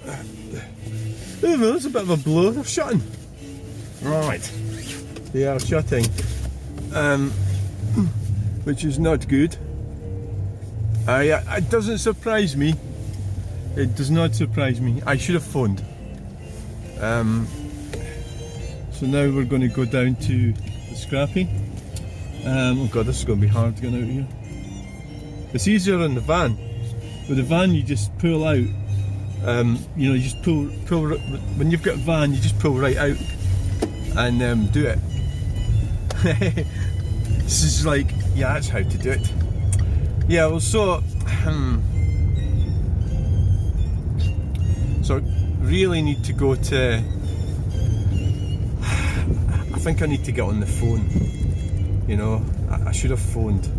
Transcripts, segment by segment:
Oh, there's a bit of a blow. They're shutting. Right. They are shutting. Which is not good. It doesn't surprise me. It does not surprise me. I should have phoned. So now we're going to go down to the Scrappy. Oh god, this is going to be hard getting out of here. It's easier in the van. With the van you just pull out. You know, you just pull when you've got a van, you just pull right out and do it. This is like, yeah, that's how to do it. Yeah, well, so really need to go to. I think I need to get on the phone. You know, I should have phoned.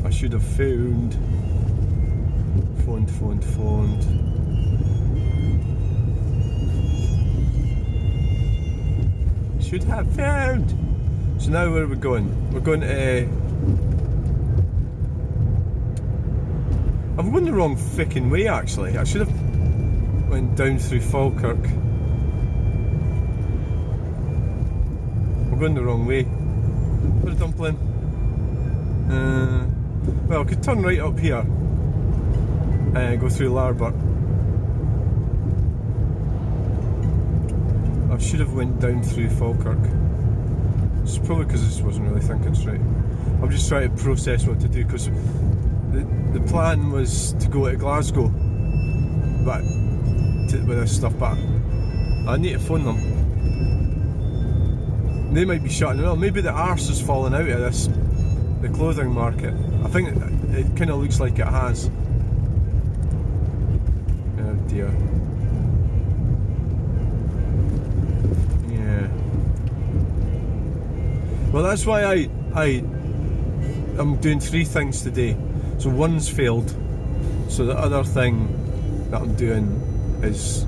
I should have phoned. Should have phoned. So now where are we going? We're going to. I'm going the wrong fucking way actually. I should have went down through Falkirk. I'm going the wrong way. What a dumpling. Well, I could turn right up here and go through Larbert. I should have went down through Falkirk. It's probably because I just wasn't really thinking straight. I'm just trying to process what to do because the plan was to go to Glasgow, but with this stuff. But I need to phone them. They might be shutting it up. Maybe the arse has fallen out of the clothing market. I think it kind of looks like it has. Oh dear. Yeah. Well, that's why I'm doing 3 things today. So one's failed. So the other thing that I'm doing is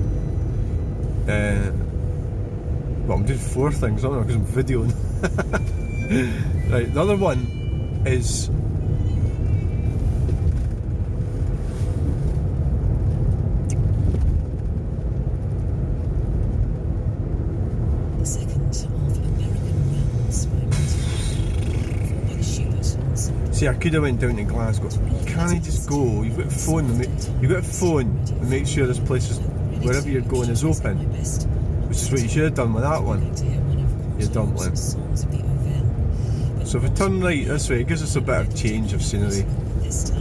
well, I'm doing 4 things, I don't know, because I'm videoing. Right, the other one is the second of American rounds by the shooters. see, I could have went down to Glasgow. Can I just go? You've got to phone and make sure this place is, wherever you're going, is open. Which is what you should have done with that one. You dumpling. So if we turn right this way, it gives us a bit of change of scenery.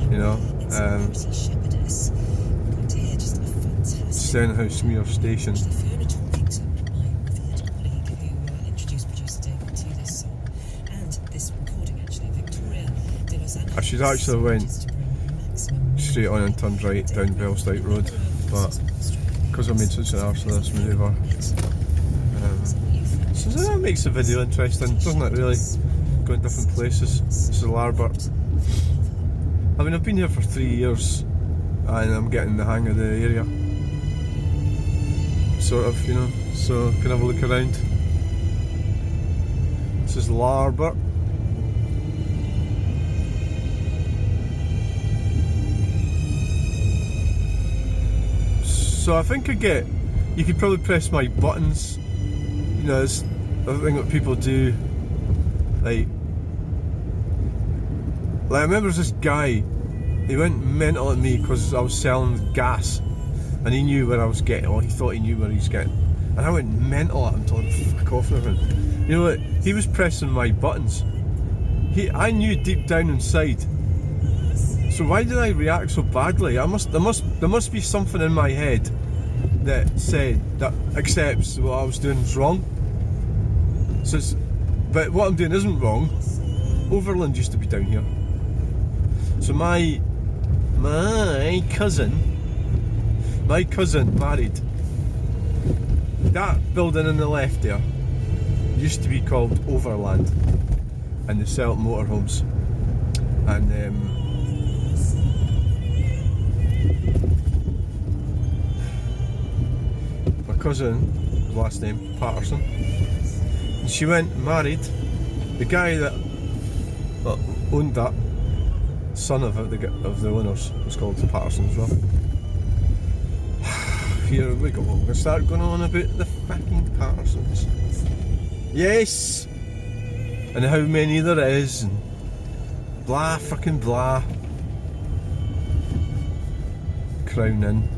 You know. Stenhousemuir Station. I should actually have went straight on and turned right down Bellsdyke Road, but because I made such an arse of this manoeuvre. So that makes the video interesting, doesn't it really? Going different places. This is Larbert. I mean, I've been here for 3 years and I'm getting the hang of the area. Sort of, you know, so can have a look around. This is Larbert. So I think you could probably press my buttons. You know, it's the thing that people do. Like I remember this guy, he went mental at me because I was selling gas and he knew where I was getting, or he thought he knew where he was getting. And I went mental at him, told him fuck off and everything. You know what, he was pressing my buttons. I knew deep down inside. So why did I react so badly? There must be something in my head that said, that accepts what I was doing is wrong. So but what I'm doing isn't wrong. Overland used to be down here. So my cousin married. That building on the left there used to be called Overland, and they sell motorhomes. And my cousin, last name Patterson, and she went and married the guy that owned that. son of the owners was called Patterson as well. Here we go. We're going to start going on about the fucking Pattersons. Yes! And how many there is, and blah, fucking blah. Crown Inn.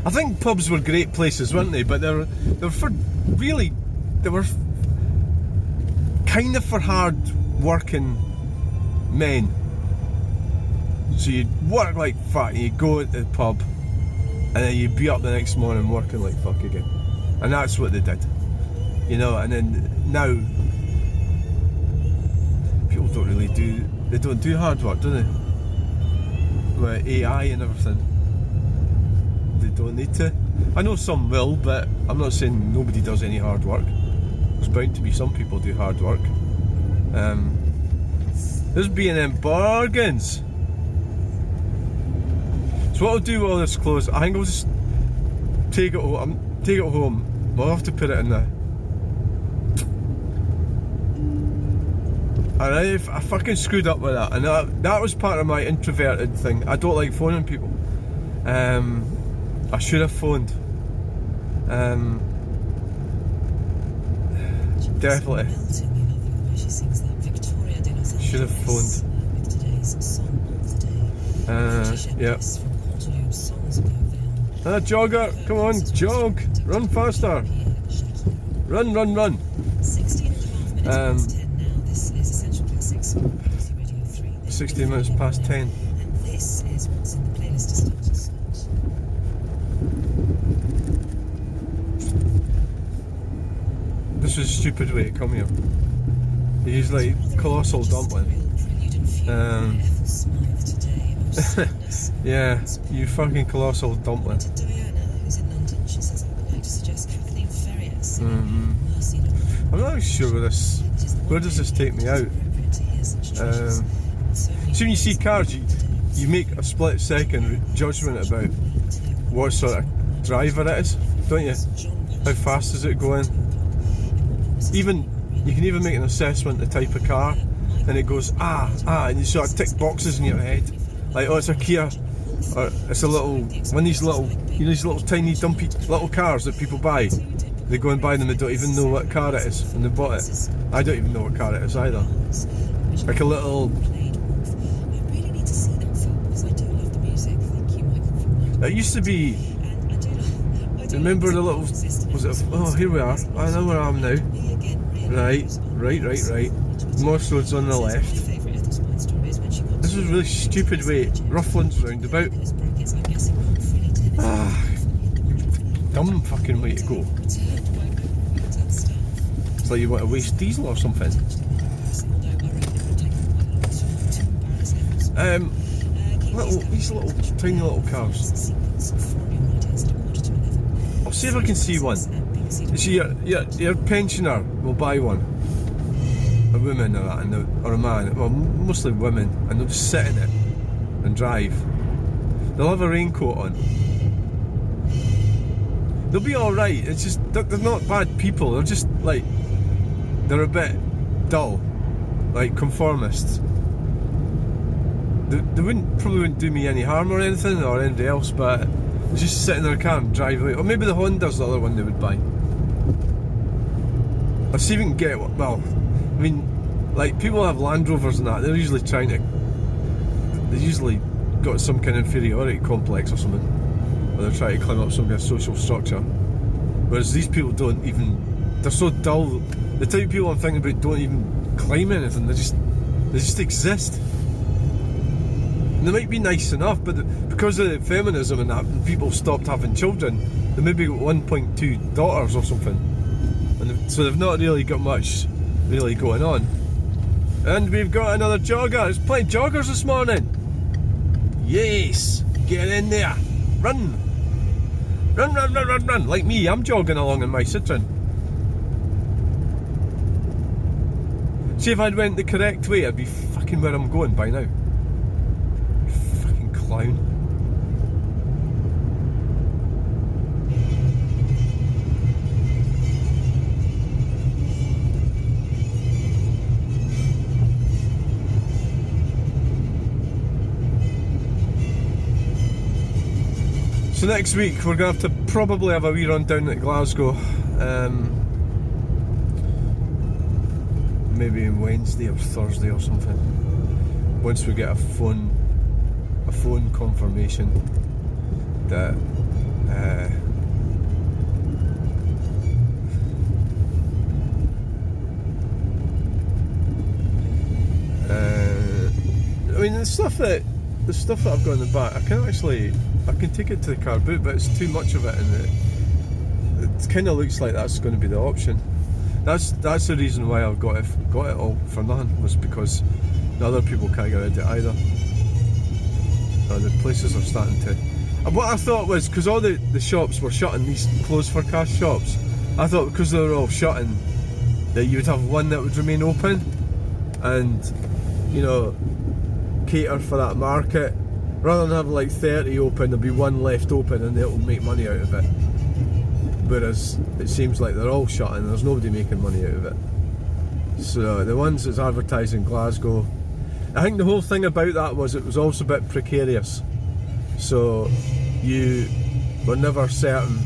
I think pubs were great places, weren't they? But they were kind of for hard working men. So you'd work like fuck, you'd go to the pub, and then you'd be up the next morning working like fuck again. And that's what they did. You know, and then now people don't do hard work, do they? With AI and everything. They don't need to. I know some will, but I'm not saying nobody does any hard work. There's bound to be some people do hard work. There's B&M bargains. So what I'll do while this closes, I think I'll just take it home. We'll have to put it in the... Alright, I fucking screwed up with that, and that was part of my introverted thing. I don't like phoning people. I should have phoned. Definitely. Should have phoned. Yeah. Jogger, come on, jog, run faster. Run. 16 minutes past 10. And this is what's in the playlist to start us. This was a stupid way to come here. He's like colossal dumpling. Yeah, you fucking colossal dumpling. Who's in London, she says, I would like to suggest Kathleen Ferrier. I'm not really sure where does this take me out? So when you see cars, you make a split second judgment about what sort of driver it is, don't you? How fast is it going? You can even make an assessment the type of car, and it goes and you sort of tick boxes in your head, like, oh, it's a Kia, or it's a little one of these little, these little tiny dumpy little cars that people buy. They go and buy them, they don't even know what car it is, and they bought it. I don't even know what car it is either. Like a little. It used to be. Remember the little. Was it? Oh, here we are. I know where I am now. Right. Morse Road's on the left. This was a really stupid way. Rufflin's roundabout. Dumb fucking way to go. It's like you want to waste diesel or something. These little tiny little cars. I'll see if I can see one. See, your pensioner will buy one. A woman or that, or a man. Well, mostly women, and they'll just sit in it and drive. They'll have a raincoat on. They'll be alright. It's just they're not bad people. They're just like they're a bit dull, like conformists. They probably wouldn't do me any harm or anything or anybody else, but they just sit in their car and drive away. Or maybe the Honda's the other one they would buy. I'll see if we can get one. Well, I mean, like people have Land Rovers and that. They're usually they usually got some kind of inferiority complex or something, or they're trying to climb up some kind of social structure. Whereas these people don't even. They're so dull. The type of people I'm thinking about don't even climb anything. They just exist. And they might be nice enough, but because of feminism and that, people stopped having children. They maybe got 1.2 daughters or something, and so they've not really got much really going on. And we've got another jogger. There's plenty of joggers this morning. Yes, get in there, run, like me. I'm jogging along in my Citroen. See, if I'd went the correct way, I'd be fucking where I'm going by now. Clown. So next week we're going to have to probably have a wee run down at Glasgow. Maybe Wednesday or Thursday or something. Once we get a phone confirmation that I mean the stuff that I've got in the back, I can take it to the car boot, but it's too much of it, and it kind of looks like that's going to be the option. That's the reason why I've got it all for nothing, was because the other people can't get rid of it either. The places are starting to. And what I thought was, because all the shops were shutting, these closed for cash shops, I thought because they were all shutting, that you would have one that would remain open, and cater for that market. Rather than having like 30 open, there'll be one left open, and they'll make money out of it. Whereas it seems like they're all shut and there's nobody making money out of it. So the ones that's advertised in Glasgow, I think the whole thing about that was it was also a bit precarious. So you were never certain,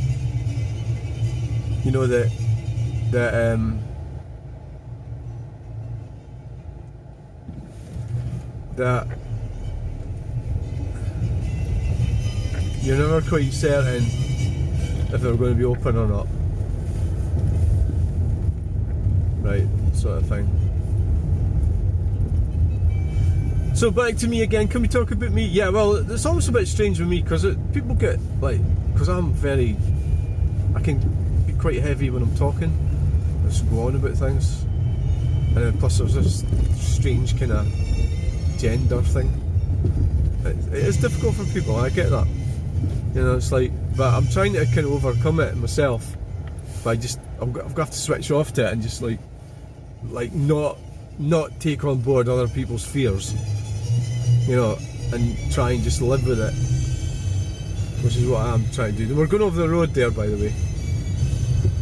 that you're never quite certain if they were going to be open or not. Right, sort of thing. So back to me again, can we talk about me? Yeah, well, it's always a bit strange with me, because people get, because I can be quite heavy when I'm talking, I just go on about things, and then plus there's this strange kind of gender thing. It is difficult for people, I get that. It's like, but I'm trying to kind of overcome it myself. But I've got to switch off to it and just like not take on board other people's fears, and try and just live with it, which is what I'm trying to do. And we're going over the road there, by the way.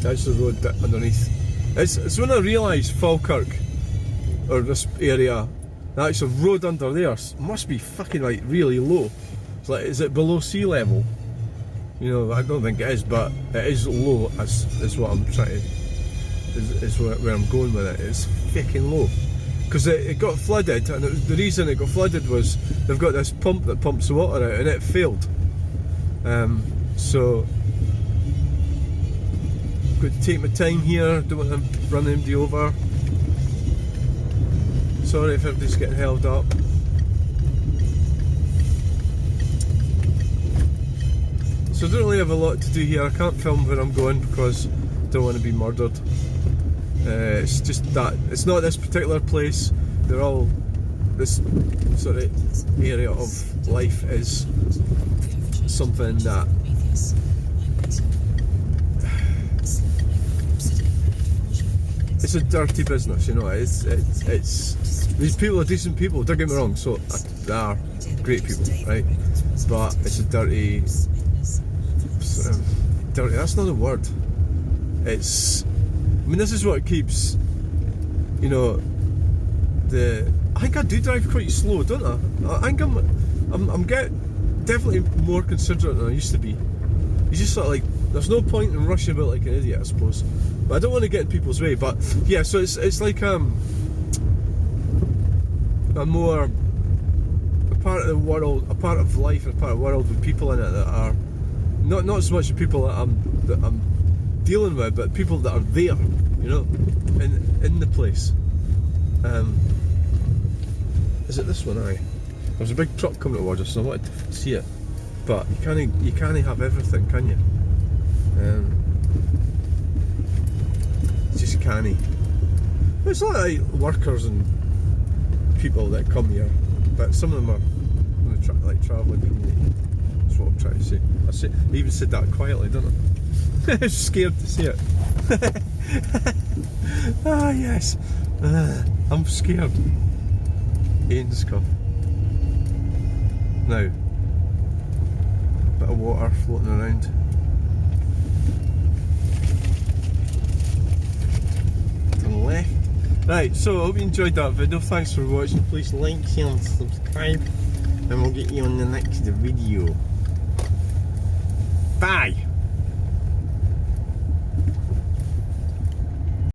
That's the road underneath. It's when I realised Falkirk, or this area, the actual road under there must be fucking really low. It's like, is it below sea level? I don't think it is, but it is low. Is what I'm trying to. Is where I'm going with it. It's fucking low, because it got flooded, and the reason it got flooded was they've got this pump that pumps the water out, and it failed. So I've got to take my time here. Don't want to run anybody over. Sorry if everybody's getting held up. So I don't really have a lot to do here. I can't film where I'm going because I don't want to be murdered. It's just that it's not this particular place. They're all, this sort of area of life is something that it's a dirty business, It's these people are decent people. Don't get me wrong. So they are great people, right? But it's a dirty. Dirty, that's not a word. This is what keeps, I think I do drive quite slow, don't I? I think I'm definitely more considerate than I used to be. It's just sort of like, there's no point in rushing about like an idiot, I suppose. But I don't want to get in people's way. But yeah, so it's like a part of the world, a part of life, and a part of the world with people in it that are not so much the people that I'm dealing with, but people that are there, in the place. Is it this one? Aye. There's a big truck coming towards us, and I wanted to see it, but you can't have everything, can you? It's just canny. It's not like workers and people that come here, but some of them are travelling community. That's what I'm trying to say. I even said that quietly, didn't I? I was scared to say it. Ah, yes. I'm scared. Ain't cuff. Now, bit of water floating around. To the left. Right, so I hope you enjoyed that video. Thanks for watching. Please like, share and subscribe, and we'll get you on the next video. Bye.